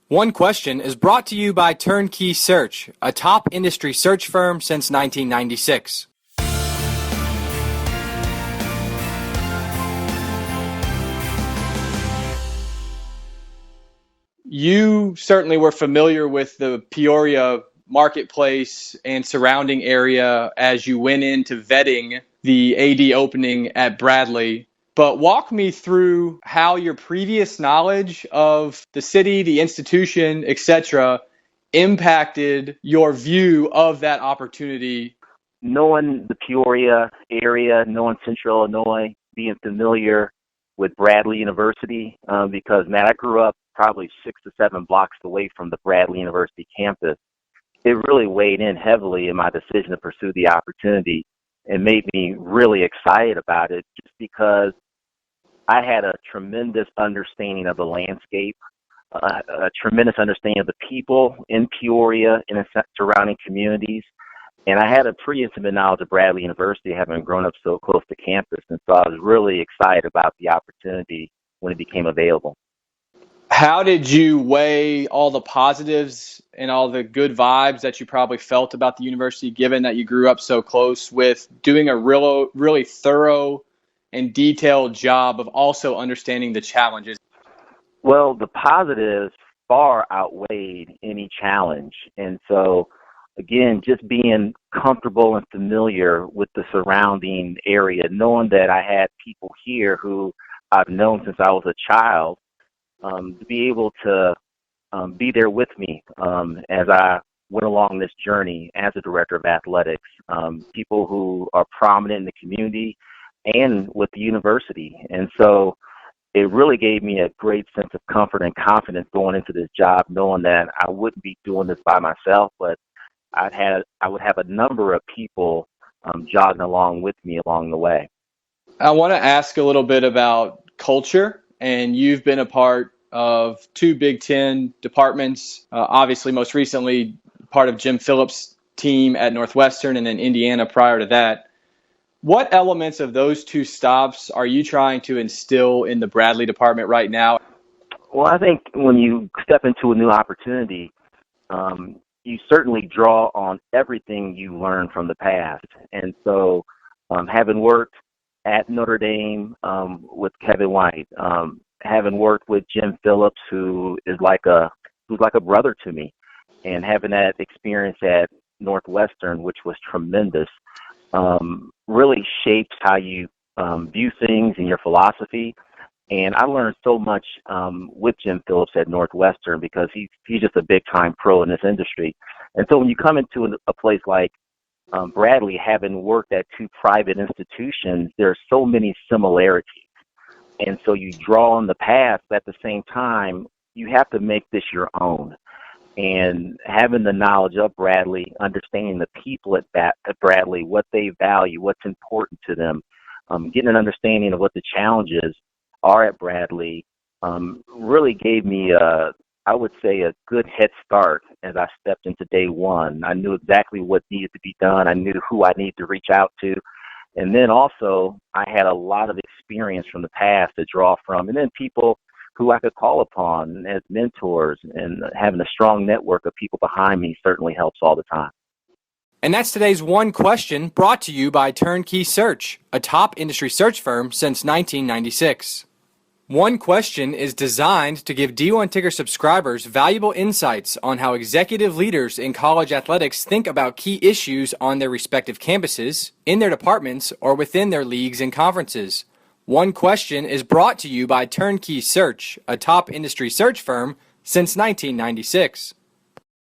One Question is brought to you by Turnkey Search, a top industry search firm since 1996. You certainly were familiar with the Peoria marketplace and surrounding area as you went into vetting the AD opening at Bradley. But walk me through how your previous knowledge of the city, the institution, etc., impacted your view of that opportunity. Knowing the Peoria area, knowing Central Illinois, being familiar with Bradley University, because, Matt, I grew up probably 6 to 7 blocks away from the Bradley University campus. It really weighed in heavily in my decision to pursue the opportunity and made me really excited about it just because I had a tremendous understanding of the landscape, a tremendous understanding of the people in Peoria and its surrounding communities. And I had a pretty intimate knowledge of Bradley University, having grown up so close to campus. And so I was really excited about the opportunity when it became available. How did you weigh all the positives and all the good vibes that you probably felt about the university, given that you grew up so close, with doing a really thorough and detailed job of also understanding the challenges? Well, the positives far outweighed any challenge. And so, again, just being comfortable and familiar with the surrounding area, knowing that I had people here who I've known since I was a child, to be able to be there with me as I went along this journey as a director of athletics, people who are prominent in the community and with the university. And so it really gave me a great sense of comfort and confidence going into this job, knowing that I wouldn't be doing this by myself, but I would have a number of people jogging along with me along the way. I want to ask a little bit about culture, and you've been a part of 2 Big Ten departments, obviously most recently part of Jim Phillips' team at Northwestern and then Indiana prior to that. What elements of those 2 stops are you trying to instill in the Bradley department right now? Well, I think when you step into a new opportunity, you certainly draw on everything you learned from the past. And so having worked at Notre Dame with Kevin White, having worked with Jim Phillips, who's like a brother to me, and having that experience at Northwestern, which was tremendous, really shapes how you view things and your philosophy. And I learned so much with Jim Phillips at Northwestern because he's just a big-time pro in this industry. And so when you come into a place like Bradley, having worked at 2 private institutions, there are so many similarities. And so you draw on the past, but at the same time, you have to make this your own. And having the knowledge of Bradley, understanding the people at Bradley, what they value, what's important to them, getting an understanding of what the challenges are at Bradley, really gave me, I would say, a good head start as I stepped into day one. I knew exactly what needed to be done. I knew who I needed to reach out to. And then also, I had a lot of experience from the past to draw from, and then people who I could call upon as mentors, and having a strong network of people behind me certainly helps all the time. And that's today's One Question, brought to you by Turnkey Search, a top industry search firm since 1996. One Question is designed to give D1 Ticker subscribers valuable insights on how executive leaders in college athletics think about key issues on their respective campuses, in their departments, or within their leagues and conferences. One Question is brought to you by Turnkey Search, a top industry search firm since 1996.